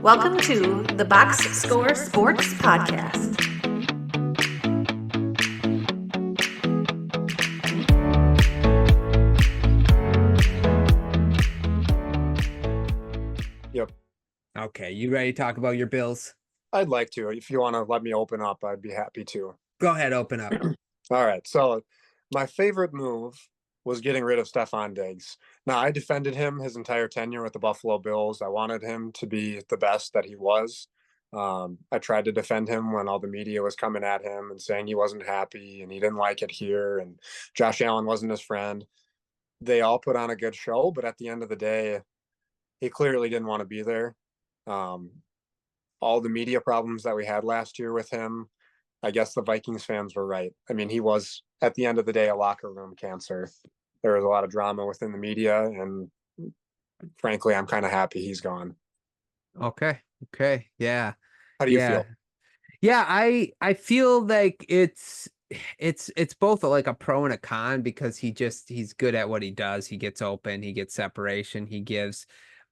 Welcome to the Box Score Sports Podcast. Yep. Okay, you ready to talk about your Bills? I'd like to. If you want to let me open up, I'd be happy to. Go ahead, open up. All right. So my favorite move was getting rid of Stefon Diggs. Now, I defended him his entire tenure with the Buffalo Bills. I wanted him to be the best that he was. I tried to defend him when all the media was coming at him and saying he wasn't happy and he didn't like it here and Josh Allen wasn't his friend. They all put on a good show, but at the end of the day, he clearly didn't want to be there. Um, all the media problems that we had last year with him, I guess the Vikings fans were right. I mean, he was, at the end of the day, a locker room cancer. There was a lot of drama within the media, and frankly, I'm kind of happy he's gone. Okay. Yeah. How do you feel? Yeah, I feel like it's both like a pro and a con because he's good at what he does. He gets open, he gets separation, he gives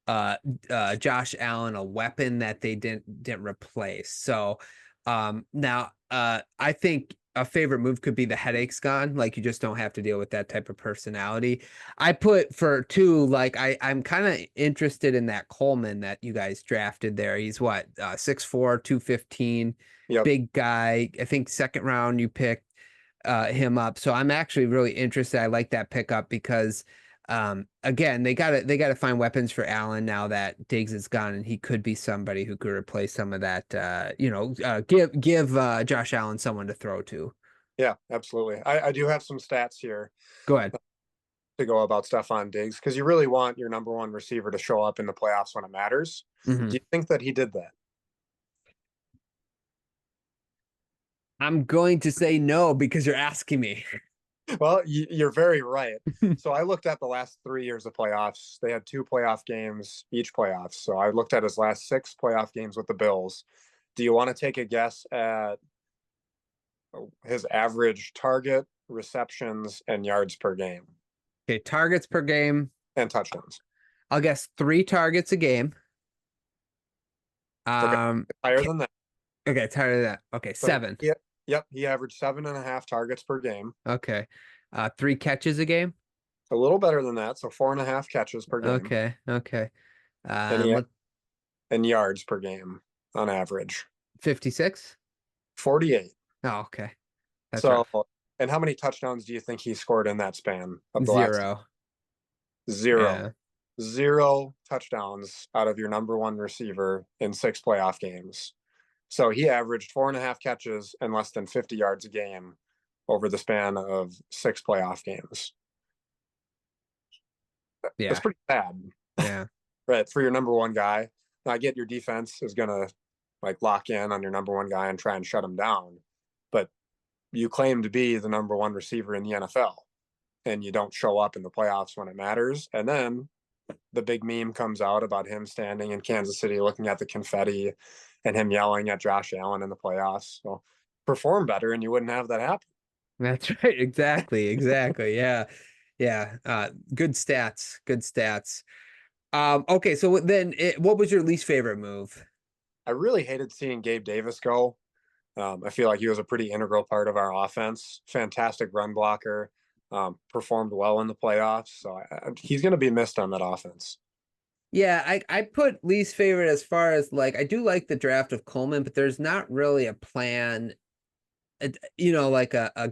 Josh Allen a weapon that they didn't replace. So now I think a favorite move could be the headaches gone. Like you just don't have to deal with that type of personality. I put for two, like I'm kind of interested in that Coleman that you guys drafted there. He's what 6'4", 215, Yep. big guy. I think second round you picked him up. So I'm actually really interested. I like that pickup because again, they gotta find weapons for Allen now that Diggs is gone, and he could be somebody who could replace some of that. Give Josh Allen someone to throw to. Yeah, absolutely. I do have some stats here Go ahead. to go about Stefon Diggs because you really want your number one receiver to show up in the playoffs when it matters. Mm-hmm. Do you think that he did that? I'm going to say no because you're asking me. Well, you're very right. So I looked at the last 3 years of playoffs. They had 2 playoff games each playoffs. So I looked at his last 6 playoff games with the Bills. Do you want to take a guess at his average target, receptions, and yards per game? Okay, targets per game And touchdowns. I'll guess 3 targets a game. Okay. Higher than that. Okay, tired of that. Okay, So 7. Yep. He averaged 7.5 targets per game. Okay. 3 catches a game. A little better than that. So 4.5 catches per game. Okay. And yards per game on average. 56. 48. Oh, okay. That's so rough. And how many touchdowns do you think he scored in that span of the 0. Zero. Yeah. 0 touchdowns out of your number one receiver in 6 playoff games. So he averaged 4.5 catches and less than 50 yards a game over the span of 6 playoff games. Yeah. That's pretty bad. Yeah. Right. For your number one guy. Now, I get your defense is going to like lock in on your number one guy and try and shut him down. But you claim to be the number one receiver in the NFL and you don't show up in the playoffs when it matters. And then the big meme comes out about him standing in Kansas City looking at the confetti and him yelling at Josh Allen in the playoffs. So perform better and you wouldn't have that happen. That's right. Exactly. Yeah. Good stats. Okay, so then what was your least favorite move? I really hated seeing Gabe Davis go. I feel like he was a pretty integral part of our offense. Fantastic run blocker. Performed well in the playoffs. So he's going to be missed on that offense. Yeah, I put least favorite as far as like I do like the draft of Coleman, but there's not really a plan, like a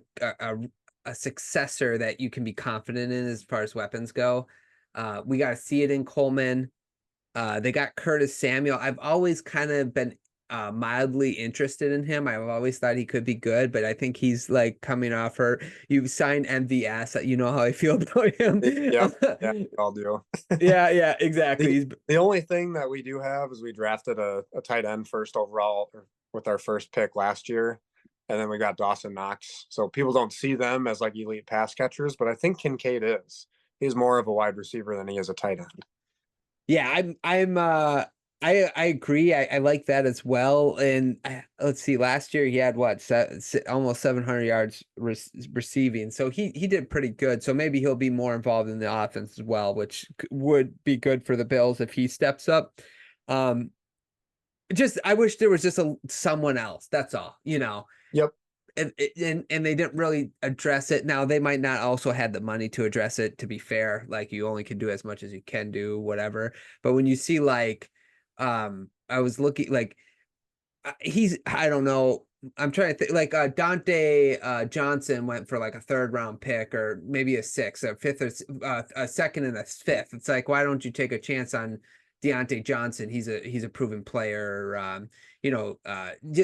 successor that you can be confident in as far as weapons go. We got to see it in Coleman. They got Curtis Samuel. I've always kind of been mildly interested in him. I've always thought he could be good, but I think he's like coming off hurt. You signed MVS. You know how I feel about him. Yeah, I'll do. Yeah, exactly. The only thing that we do have is we drafted a tight end first overall with our first pick last year. And then we got Dawson Knox. So people don't see them as like elite pass catchers, but I think Kincaid is. He's more of a wide receiver than he is a tight end. Yeah, I agree. I like that as well. And let's see, last year he had what, almost 700 yards receiving. So he did pretty good. So maybe he'll be more involved in the offense as well, which would be good for the Bills if he steps up. just I wish there was just someone else. That's all, Yep. And they didn't really address it. Now they might not also had the money to address it, to be fair. Like you only can do as much as you can do, whatever. But when you see like, I was looking like I don't know. I'm trying to think like Dante Johnson went for like a third round pick or maybe a sixth, a fifth, or a second and a fifth. It's like, why don't you take a chance on Deontay Johnson? He's a proven player.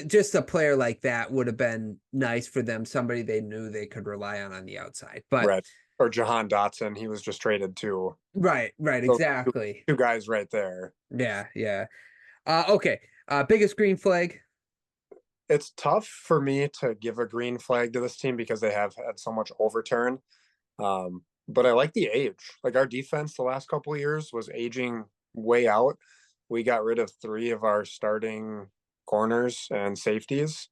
Just a player like that would have been nice for them. Somebody they knew they could rely on the outside. But Right. Or Jahan Dotson, he was just traded too. right, Those exactly. two guys right there. Yeah, yeah. Okay. Biggest green flag. It's tough for me to give a green flag to this team because they have had so much overturn. But I like the age. Like our defense the last couple of years was aging way out. We got rid of 3 of our starting corners and safeties.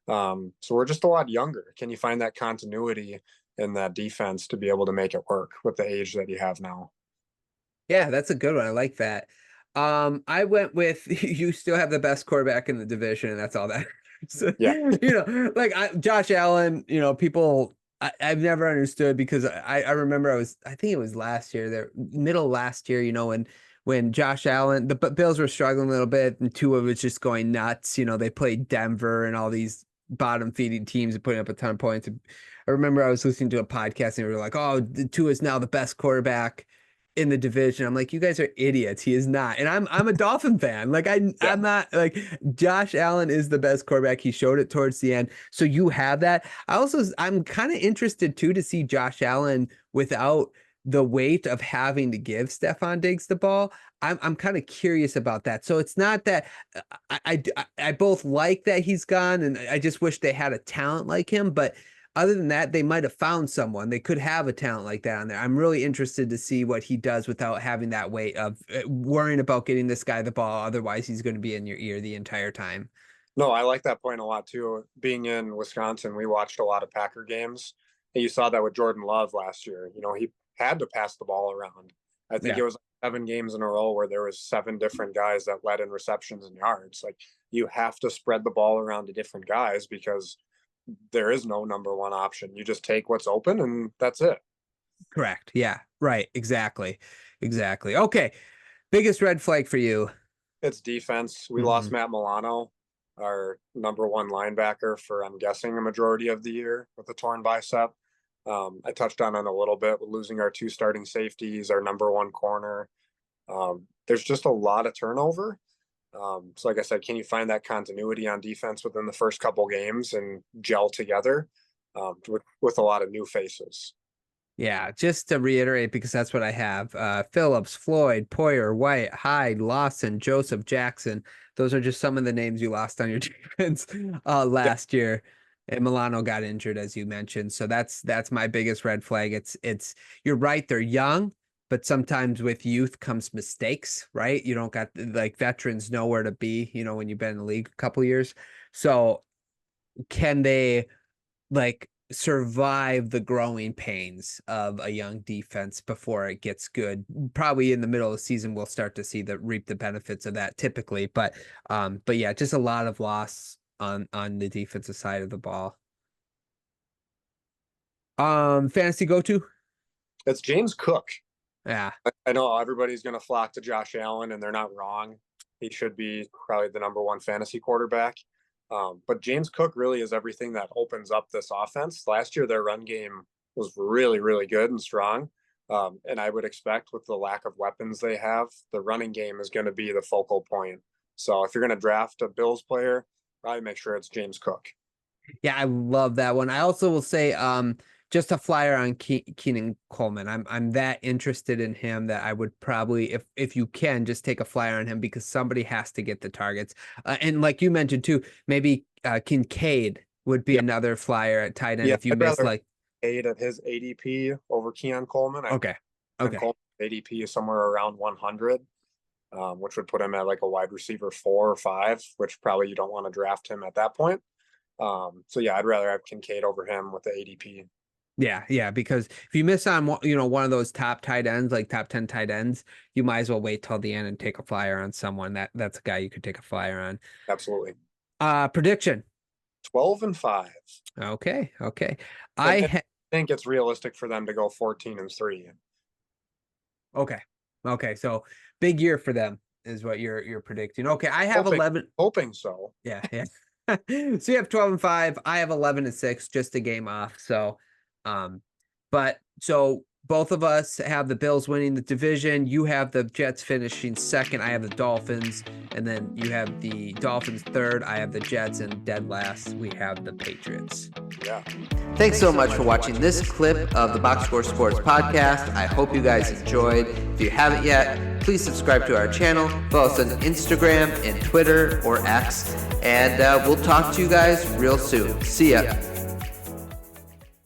So we're just a lot younger. Can you find that continuity in that defense to be able to make it work with the age that you have now? Yeah, that's a good one. I like that. I went with you still have the best quarterback in the division, and that's all that Yeah. like Josh Allen, people I've never understood because I remember I think it was last year, there middle last year, when Josh Allen, the Bills were struggling a little bit and Tua was just going nuts. They played Denver and all these bottom feeding teams and putting up a ton of points. I remember I was listening to a podcast and we were like, oh, Tua is now the best quarterback in the division. I'm like, you guys are idiots. He is not. And I'm a Dolphin fan. Like Yeah. I'm not like Josh Allen is the best quarterback. He showed it towards the end. So you have that. I'm kind of interested too to see Josh Allen without the weight of having to give Stefon Diggs the ball. I'm kind of curious about that. So it's not that I both like that he's gone, and I just wish they had a talent like him. But other than that, they might have found someone. They could have a talent like that on there. I'm really interested to see what he does without having that weight of worrying about getting this guy the ball. Otherwise, he's going to be in your ear the entire time. No, I like that point a lot too. Being in Wisconsin, we watched a lot of Packer games. And you saw that with Jordan Love last year. He had to pass the ball around. I think Yeah, it was 7 games in a row where there was 7 different guys that led in receptions and yards. Like you have to spread the ball around to different guys because there is no number one option. You just take what's open and that's it. correct. Yeah, right. Exactly. Exactly. Okay. Biggest red flag for you. It's defense. We Mhm. lost Matt Milano, our number one linebacker, for I'm guessing a majority of the year with a torn bicep. I touched on it a little bit with losing our 2 starting safeties, our number one corner. There's just a lot of turnover. So, like I said, can you find that continuity on defense within the first couple games and gel together with a lot of new faces? Yeah, just to reiterate, because that's what I have. Phillips, Floyd, Poyer, White, Hyde, Lawson, Joseph, Jackson. Those are just some of the names you lost on your defense Yeah. last year. And Milano got injured, as you mentioned. So that's my biggest red flag. It's you're right, they're young, but sometimes with youth comes mistakes, right? You don't got like veterans nowhere to be, when you've been in the league a couple years. So can they like survive the growing pains of a young defense before it gets good? Probably in the middle of the season we'll start to see reap the benefits of that typically, but yeah, just a lot of loss on the defensive side of the ball. Fantasy go to? It's James Cook. Yeah. I know everybody's going to flock to Josh Allen, and they're not wrong. He should be probably the number one fantasy quarterback. But James Cook really is everything that opens up this offense. Last year, their run game was really, really good and strong. And I would expect with the lack of weapons they have, the running game is going to be the focal point. So if you're going to draft a Bills player, probably make sure it's James Cook. Yeah, I love that one. I also will say, just a flyer on Keenan Coleman. I'm that interested in him that I would probably, if you can, just take a flyer on him because somebody has to get the targets. And like you mentioned too, maybe Kincaid would be Yeah. another flyer at tight end Yeah. if you I'd miss rather like. 8 at his ADP over Keon Coleman. Okay, And okay. Coleman's ADP is somewhere around 100, which would put him at like a wide receiver 4 or 5, which probably you don't want to draft him at that point. So yeah, I'd rather have Kincaid over him with the ADP. Yeah, because if you miss on one of those top tight ends, like top 10 tight ends, you might as well wait till the end and take a flyer on someone. That's a guy you could take a flyer on. Absolutely. Prediction. 12-5. Okay. I think it's realistic for them to go 14-3. Okay. So big year for them is what you're predicting. Okay, I have 11. Hoping so. Yeah. So you have 12-5. I have 11-6, just a game off. So, but so both of us have the Bills winning the division. You have the Jets finishing second. I have the Dolphins, and then you have the Dolphins third. I have the Jets, and dead last we have the Patriots. Yeah. Thanks so much for watching this clip of the Box Score Sports Podcast. I hope you guys enjoyed. If you haven't yet, please subscribe to our channel. Follow us on Instagram and Twitter or X. And we'll talk to you guys real soon. See ya.